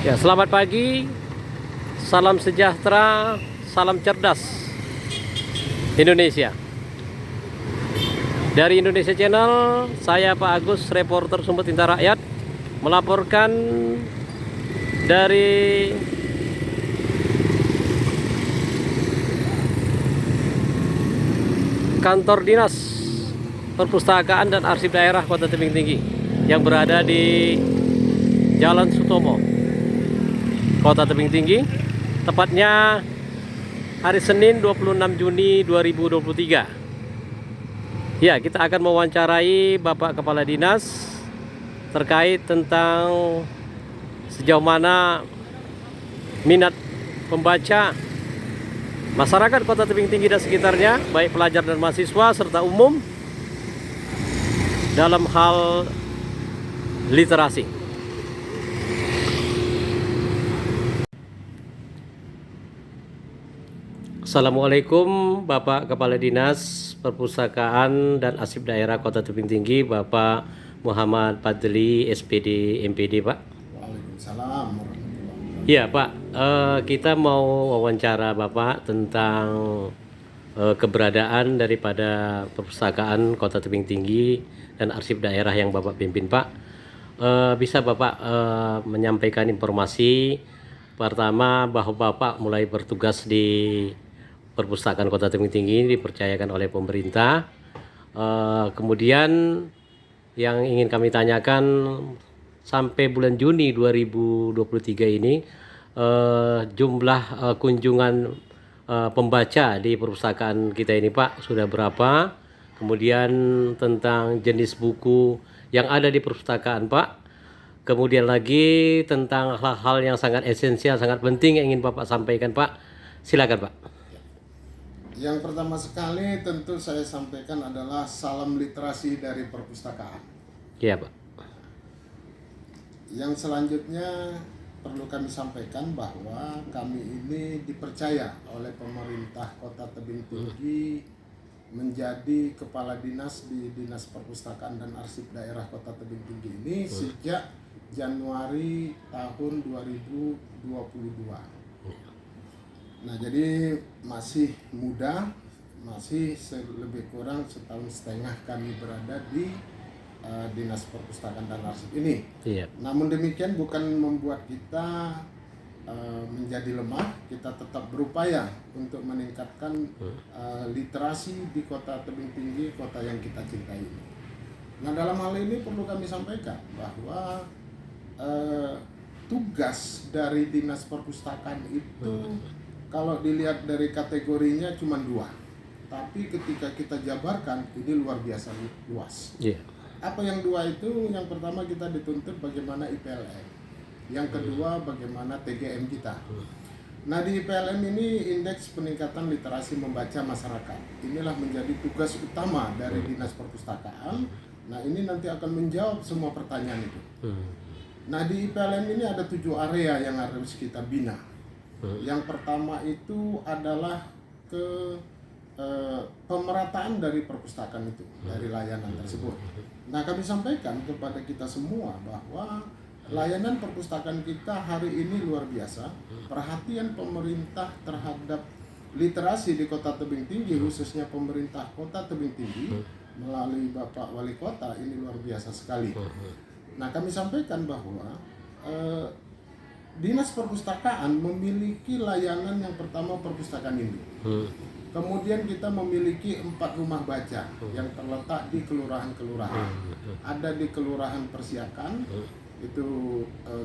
Ya, selamat pagi, salam sejahtera, salam cerdas Indonesia. Dari Indonesia Channel, saya Pak Agus, reporter Sumber Tinta Rakyat, melaporkan dari kantor dinas perpustakaan dan arsip daerah Kota Tebing Tinggi yang berada di Jalan Sutomo, Kota Tebing Tinggi, tepatnya hari Senin 26 Juni 2023. Ya, kita akan mewawancarai Bapak Kepala Dinas terkait tentang sejauh mana minat pembaca masyarakat Kota Tebing Tinggi dan sekitarnya, baik pelajar dan mahasiswa serta umum, dalam hal literasi. Assalamualaikum Bapak Kepala Dinas Perpustakaan dan Arsip Daerah Kota Tebing Tinggi, Bapak Muhammad Fadli, SPD, MPD, Pak. Waalaikumsalam warahmatullahi wabarakatuh. Iya Pak, kita mau wawancara Bapak tentang keberadaan daripada perpustakaan Kota Tebing Tinggi dan arsip daerah yang Bapak pimpin, Pak. Bisa Bapak menyampaikan informasi pertama bahwa Bapak mulai bertugas di perpustakaan Kota Tebing Tinggi dipercayakan oleh pemerintah. Kemudian yang ingin kami tanyakan, sampai bulan Juni 2023 ini jumlah kunjungan pembaca di perpustakaan kita ini, Pak, sudah berapa? Kemudian tentang jenis buku yang ada di perpustakaan, Pak. Kemudian lagi tentang hal-hal yang sangat esensial, sangat penting yang ingin Bapak sampaikan, Pak. Silakan, Pak. Yang pertama sekali tentu saya sampaikan adalah salam literasi dari perpustakaan. Iya, Pak. Yang selanjutnya perlu kami sampaikan bahwa kami ini dipercaya oleh pemerintah Kota Tebing Tinggi menjadi kepala dinas di Dinas Perpustakaan dan Arsip Daerah Kota Tebing Tinggi ini sejak Januari tahun 2022. Nah, jadi masih muda, masih lebih kurang setahun setengah kami berada di Dinas Perpustakaan dan Arsip ini. Iya. Namun demikian bukan membuat kita menjadi lemah. Kita tetap berupaya untuk meningkatkan literasi di Kota Tebing Tinggi, kota yang kita cintai ini. Nah, dalam hal ini perlu kami sampaikan bahwa tugas dari Dinas Perpustakaan itu kalau dilihat dari kategorinya cuma dua, tapi ketika kita jabarkan ini luar biasa luas. Iya. Apa yang dua itu? Yang pertama kita dituntut bagaimana IPLM, yang kedua bagaimana TGM kita. Nah, di IPLM ini indeks peningkatan literasi membaca masyarakat. Inilah menjadi tugas utama dari Dinas Perpustakaan. Nah, ini nanti akan menjawab semua pertanyaan itu. Nah, di IPLM ini ada 7 area yang harus kita bina. Yang pertama itu adalah pemerataan dari perpustakaan itu, dari layanan tersebut. Nah, kami sampaikan kepada kita semua bahwa layanan perpustakaan kita hari ini luar biasa. Perhatian pemerintah terhadap literasi di Kota Tebing Tinggi, khususnya pemerintah Kota Tebing Tinggi melalui Bapak Wali Kota, ini luar biasa sekali. Nah, kami sampaikan bahwa Dinas Perpustakaan memiliki layanan yang pertama perpustakaan induk. Kemudian kita memiliki 4 rumah baca yang terletak di kelurahan-kelurahan. Ada di Kelurahan Persiakan, itu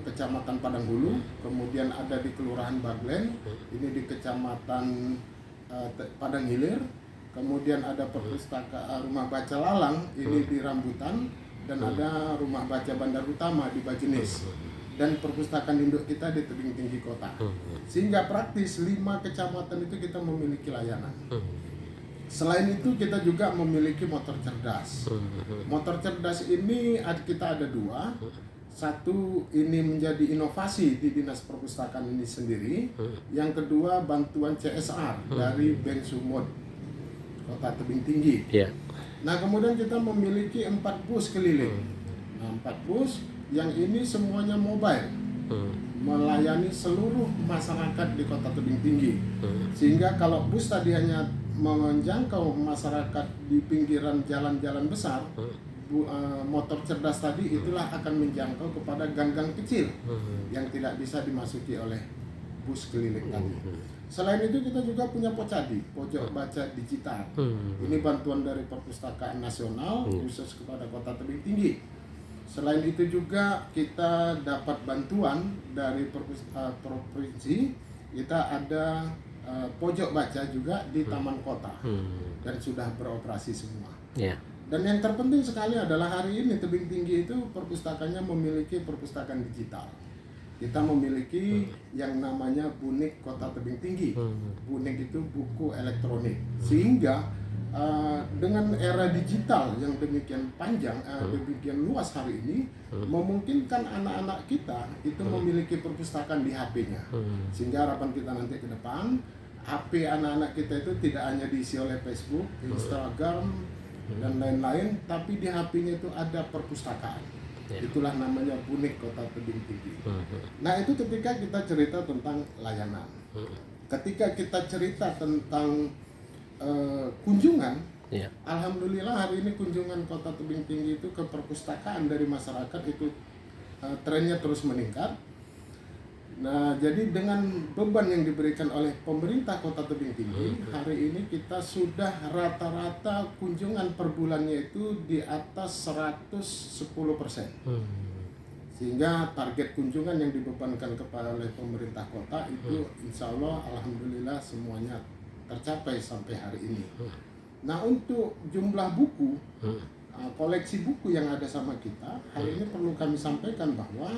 Kecamatan Padang Hulu. Kemudian ada di Kelurahan Baglen, ini di Kecamatan Padang Hilir. Kemudian ada perpustakaan rumah baca Lalang, ini di Rambutan. Dan ada rumah baca Bandar Utama di Bajenis. Dan perpustakaan induk kita di Tebing Tinggi Kota. Sehingga praktis 5 kecamatan itu kita memiliki layanan. Selain itu kita juga memiliki motor cerdas. Motor cerdas ini kita ada 2. Satu, ini menjadi inovasi di Dinas Perpustakaan ini sendiri. Yang kedua, bantuan CSR dari Bank Sumut Kota Tebing Tinggi. Nah, kemudian kita memiliki 4 bus keliling. Nah, 4 bus yang ini semuanya mobile. melayani seluruh masyarakat di Kota Tebing Tinggi. Sehingga kalau bus tadi hanya menjangkau masyarakat di pinggiran jalan-jalan besar, motor cerdas tadi itulah akan menjangkau kepada gang-gang kecil yang tidak bisa dimasuki oleh bus keliling tadi. Selain itu kita juga punya Pocadi, pojok baca digital. Ini bantuan dari Perpustakaan Nasional khusus kepada Kota Tebing Tinggi. Selain itu juga kita dapat bantuan dari provinsi. Kita ada pojok baca juga di Taman Kota dan sudah beroperasi semua. Dan yang terpenting sekali adalah hari ini Tebing Tinggi itu perpustakaannya memiliki perpustakaan digital. Kita memiliki yang namanya Bunik Kota Tebing Tinggi. Bunik itu buku elektronik. Sehingga dengan era digital yang demikian panjang, demikian luas hari ini, memungkinkan anak-anak kita itu memiliki perpustakaan di HP-nya. Sehingga harapan kita nanti ke depan, HP anak-anak kita itu tidak hanya diisi oleh Facebook, Instagram, dan lain-lain, tapi di HP-nya itu ada perpustakaan. Itulah namanya Bunik Kota Tebing Tinggi. Nah itu ketika kita cerita tentang layanan. Ketika kita cerita tentang kunjungan, alhamdulillah hari ini kunjungan Kota Tebing Tinggi itu ke perpustakaan dari masyarakat itu trennya terus meningkat. Nah, jadi dengan beban yang diberikan oleh pemerintah Kota Tebing Tinggi, hari ini kita sudah rata-rata kunjungan per bulannya itu di atas 110%. Sehingga target kunjungan yang dibebankan kepada oleh pemerintah kota itu insya Allah alhamdulillah semuanya tercapai sampai hari ini. Nah, untuk jumlah buku, koleksi buku yang ada sama kita, hari ini perlu kami sampaikan bahwa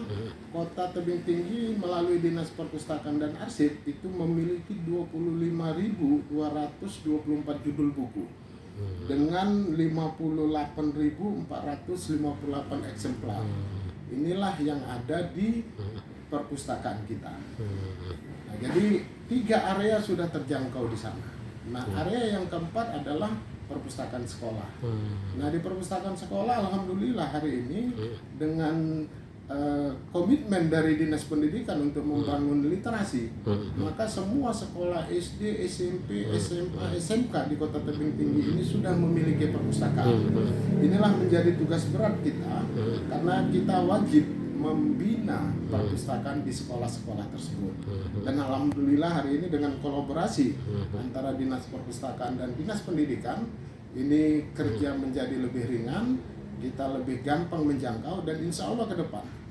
Kota Tebing Tinggi melalui Dinas Perpustakaan dan Arsip itu memiliki 25.224 judul buku dengan 58.458 eksemplar. Inilah yang ada di perpustakaan kita. Nah, jadi 3 area sudah terjangkau di sana. Nah, area yang keempat adalah perpustakaan sekolah. Nah, di perpustakaan sekolah alhamdulillah hari ini dengan komitmen dari Dinas Pendidikan untuk membangun literasi, maka semua sekolah SD, SMP, SMA, SMK di Kota Tebing Tinggi ini sudah memiliki perpustakaan. Inilah menjadi tugas berat kita karena kita wajib membina perpustakaan di sekolah-sekolah tersebut. Dan alhamdulillah hari ini dengan kolaborasi antara Dinas Perpustakaan dan Dinas Pendidikan, ini kerja menjadi lebih ringan, kita lebih gampang menjangkau, dan insya Allah ke depan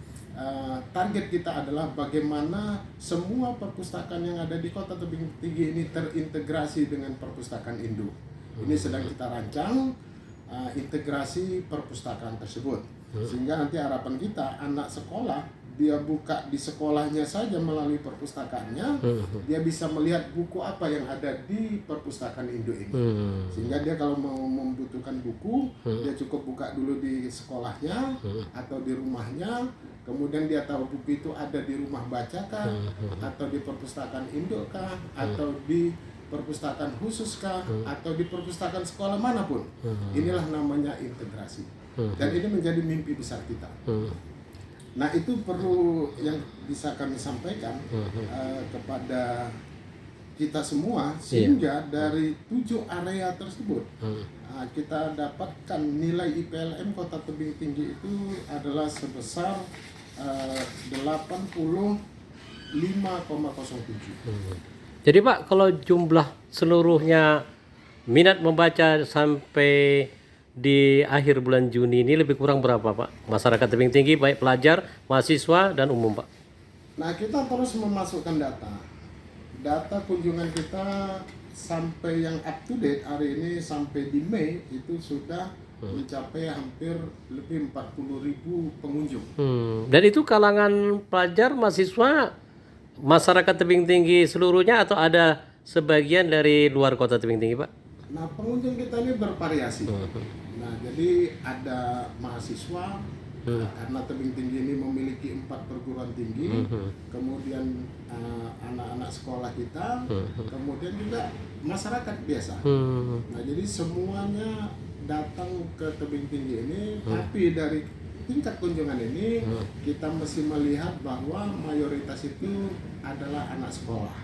target kita adalah bagaimana semua perpustakaan yang ada di Kota Tebing Tinggi ini terintegrasi dengan perpustakaan induk. Ini sedang kita rancang integrasi perpustakaan tersebut. Sehingga nanti harapan kita anak sekolah, dia buka di sekolahnya saja melalui perpustakaannya, dia bisa melihat buku apa yang ada di perpustakaan induk ini. Sehingga dia kalau mau membutuhkan buku, dia cukup buka dulu di sekolahnya atau di rumahnya, kemudian dia tahu buku itu ada di rumah baca kah, atau di perpustakaan induk kah, atau di perpustakaan khusus kah, atau di perpustakaan sekolah manapun. Inilah namanya integrasi. Dan ini menjadi mimpi besar kita. Nah, itu perlu yang bisa kami sampaikan kepada kita semua, sehingga dari 7 area tersebut kita dapatkan nilai IPLM Kota Tebing Tinggi itu adalah sebesar 85,07. Jadi Pak, kalau jumlah seluruhnya minat membaca sampai di akhir bulan Juni ini lebih kurang berapa Pak? Masyarakat Tebing Tinggi baik pelajar, mahasiswa, dan umum Pak? Nah, kita terus memasukkan data kunjungan kita sampai yang up to date hari ini sampai di Mei itu sudah mencapai hampir lebih 40.000 pengunjung. Dan itu kalangan pelajar, mahasiswa, masyarakat Tebing Tinggi seluruhnya, atau ada sebagian dari luar Kota Tebing Tinggi Pak? Nah, pengunjung kita ini bervariasi. Nah, jadi ada mahasiswa, karena Tebing Tinggi ini memiliki 4 perguruan tinggi, kemudian anak-anak sekolah kita, kemudian juga masyarakat biasa. Nah, jadi semuanya datang ke Tebing Tinggi ini, tapi dari tingkat kunjungan ini kita mesti melihat bahwa mayoritas itu adalah anak sekolah.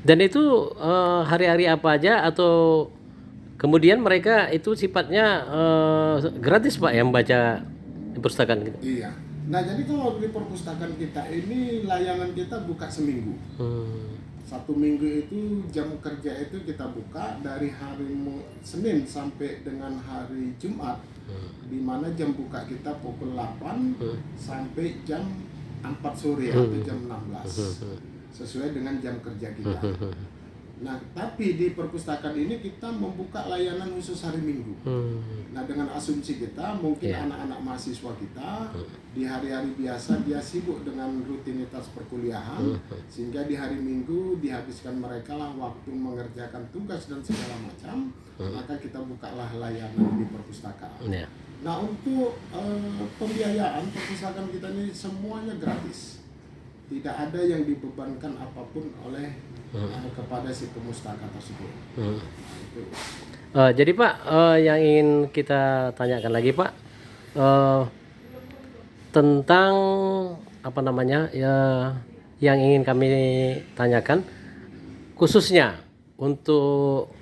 Dan itu hari-hari apa aja atau kemudian mereka itu sifatnya gratis Pak yang baca di perpustakaan gitu? Iya. Nah, jadi kalau di perpustakaan kita ini layanan kita buka seminggu. Satu minggu itu jam kerja itu kita buka dari hari Senin sampai dengan hari Jumat, di mana jam buka kita pukul 8 sampai jam 4 sore atau jam 16 sesuai dengan jam kerja kita. Nah, tapi di perpustakaan ini kita membuka layanan khusus hari Minggu. Nah, dengan asumsi kita mungkin anak-anak mahasiswa kita di hari-hari biasa dia sibuk dengan rutinitas perkuliahan, sehingga di hari Minggu dihabiskan mereka lah waktu mengerjakan tugas dan segala macam, maka kita bukalah layanan di perpustakaan. Nah, untuk pembiayaan perpustakaan kita ini semuanya gratis. Tidak ada yang dibebankan apapun oleh kepada si pemustaka tersebut. Jadi Pak, yang ingin kita tanyakan lagi Pak, tentang apa namanya ya, yang ingin kami tanyakan khususnya untuk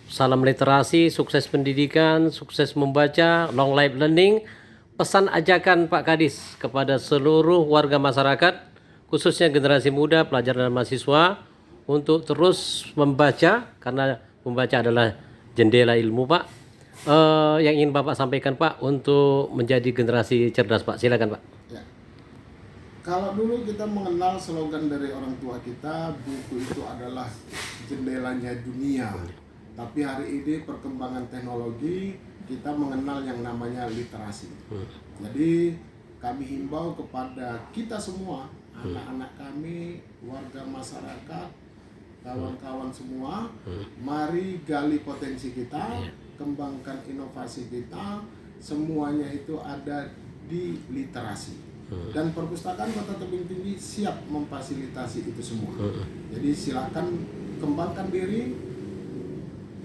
salam literasi, sukses pendidikan, sukses membaca, long life learning, pesan ajakan Pak Kadis kepada seluruh warga masyarakat khususnya generasi muda, pelajar dan mahasiswa untuk terus membaca karena membaca adalah jendela ilmu Pak. Yang ingin Bapak sampaikan Pak untuk menjadi generasi cerdas Pak, silakan Pak. Ya. Kalau dulu kita mengenal slogan dari orang tua kita, buku itu adalah jendelanya dunia. Tapi hari ini perkembangan teknologi kita mengenal yang namanya literasi. Jadi kami himbau kepada kita semua, anak-anak kami, warga masyarakat, kawan-kawan semua, mari gali potensi kita, kembangkan inovasi kita, semuanya itu ada di literasi. Dan perpustakaan Kota Tebing Tinggi siap memfasilitasi itu semua. Jadi silakan kembangkan diri,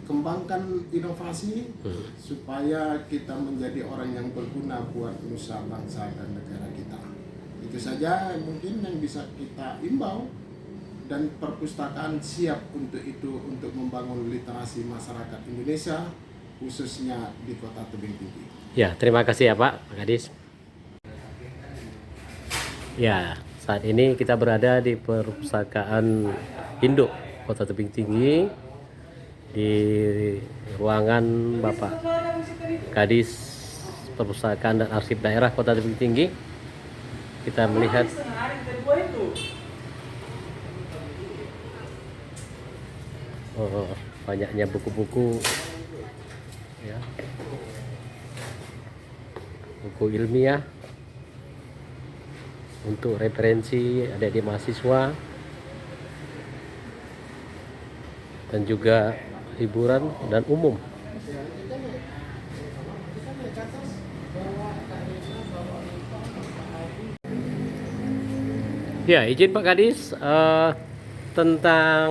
kembangkan inovasi, supaya kita menjadi orang yang berguna buat nusa bangsa dan negara kita. Itu saja mungkin yang bisa kita imbau. Dan perpustakaan siap untuk itu, untuk membangun literasi masyarakat Indonesia khususnya di Kota Tebing Tinggi. Ya, terima kasih ya Pak Kadis. Ya, saat ini kita berada di perpustakaan induk Kota Tebing Tinggi di ruangan Bapak Kadis Perpustakaan dan Arsip Daerah Kota Tebing Tinggi. Kita melihat banyaknya buku-buku ya, buku ilmiah untuk referensi adik-adik mahasiswa dan juga hiburan dan umum. Ya, izin Pak Kadis, tentang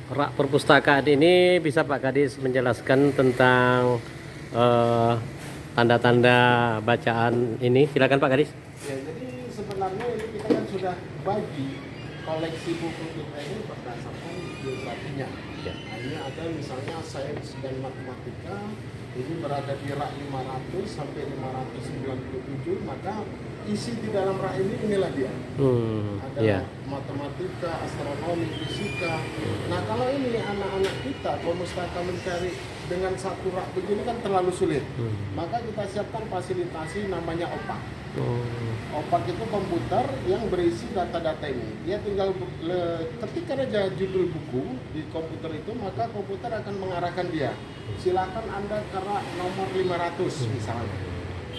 rak perpustakaan ini bisa Pak Kadis menjelaskan tentang tanda-tanda bacaan ini? Silakan Pak Kadis. Ya, jadi sebenarnya ini kita kan sudah bagi koleksi buku kita ini berdasarkan geografinya. Ya. Nah, ini ada misalnya sains dan matematika, ini berada di rak 500 sampai 597, maka isi di dalam rak ini inilah dia. Ada matematika, astronomi, fisika. Nah, kalau ini anak-anak kita pemustaka mencari dengan satu rak begini kan terlalu sulit. Maka kita siapkan fasilitasi namanya OPAK. OPAK itu komputer yang berisi data-data ini. Dia tinggal ketikkan aja judul buku di komputer itu, maka komputer akan mengarahkan dia. Silakan Anda ke rak nomor 500 misalnya.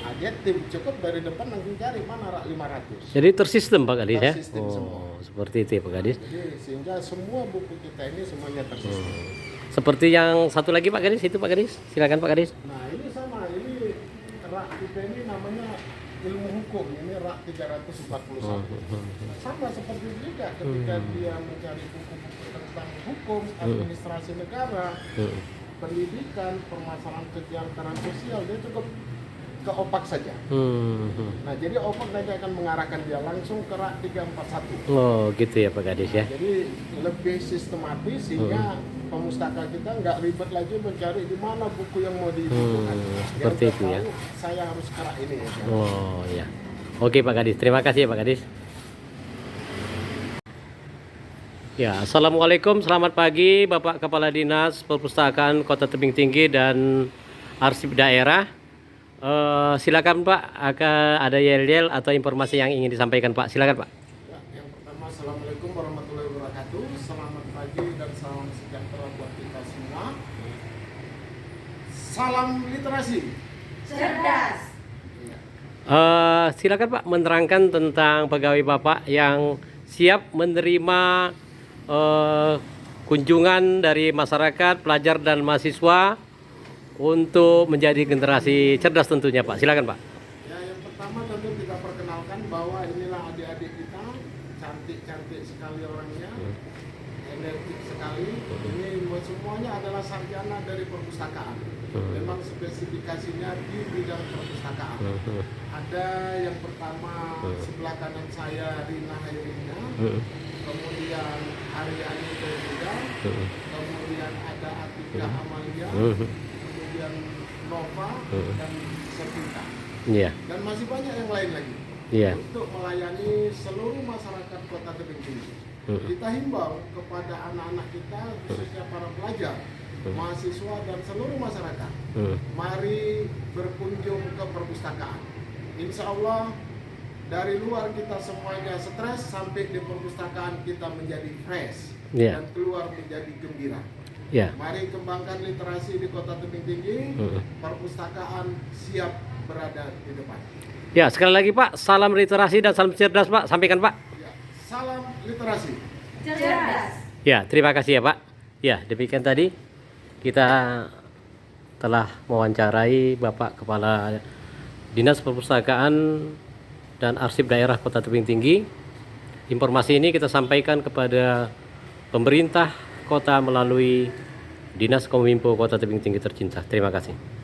Nah, dia cukup dari depan langsung cari mana rak 500. Jadi tersistem Pak Kadis ya? Tersistem semua. Seperti itu ya Pak Kadis. Jadi sehingga semua buku kita ini semuanya tersistem. Seperti yang satu lagi Pak Kadis, itu Pak Kadis. Silakan Pak Kadis. Nah, ini sama, ini rak kita ini namanya ilmu hukum, ini rak 341. Sama seperti juga ketika dia mencari buku-buku tentang hukum, administrasi negara, pendidikan, permasalahan kesejahteraan sosial, dia cukup ke opak saja. Nah, jadi opak nanti akan mengarahkan dia langsung ke rak 341. Oh gitu ya Pak Kadis ya. Jadi lebih sistematis sehingga pemustaka kita nggak ribet lagi mencari di mana buku yang mau dibutuhkan. Seperti Yang itu ya. tahu, saya harus ke rak ini ya. Oh ya. Oke Pak Kadis, terima kasih ya Pak Kadis. Ya, Assalamualaikum, selamat pagi Bapak Kepala Dinas Perpustakaan Kota Tebing Tinggi dan Arsip Daerah. Silakan Pak, ada yel-yel atau informasi yang ingin disampaikan Pak. Silakan Pak. Ya, yang pertama, Assalamualaikum warahmatullahi wabarakatuh. Selamat pagi dan salam sejahtera buat kita semua. Salam literasi. Cerdas. Silakan Pak menerangkan tentang pegawai Bapak yang siap menerima kunjungan dari masyarakat, pelajar dan mahasiswa untuk menjadi generasi cerdas tentunya Pak. Silakan Pak. Ya, yang pertama tentu kita perkenalkan bahwa inilah adik-adik kita, cantik-cantik sekali orangnya, energi sekali. Ini semuanya adalah sarjana dari perpustakaan. Memang spesifikasinya di bidang perpustakaan. Ada yang pertama sebelah kanan saya Rina Hairina, kemudian Aryani Bermuda, kemudian ada Atika Amalia, kemudian Nova dan Sepita. Iya. Dan masih banyak yang lain lagi. Iya. Untuk melayani seluruh masyarakat Kota Tebing Tinggi. Kita himbau kepada anak-anak kita, khususnya para pelajar, mahasiswa dan seluruh masyarakat, mari berkunjung ke perpustakaan. Insya Allah dari luar kita semuanya stres, sampai di perpustakaan kita menjadi fresh dan keluar menjadi gembira. Mari kembangkan literasi di Kota Tebing Tinggi. Perpustakaan siap berada di depan. Ya, sekali lagi Pak, salam literasi dan salam cerdas Pak. Sampaikan Pak. Ya, salam literasi. Cerdas. Ya, terima kasih ya Pak. Ya, demikian tadi kita telah mewawancarai Bapak Kepala Dinas Perpustakaan dan Arsip Daerah Kota Tebing Tinggi. Informasi ini kita sampaikan kepada pemerintah kota melalui Dinas Kominfo Kota Tebing Tinggi tercinta. Terima kasih.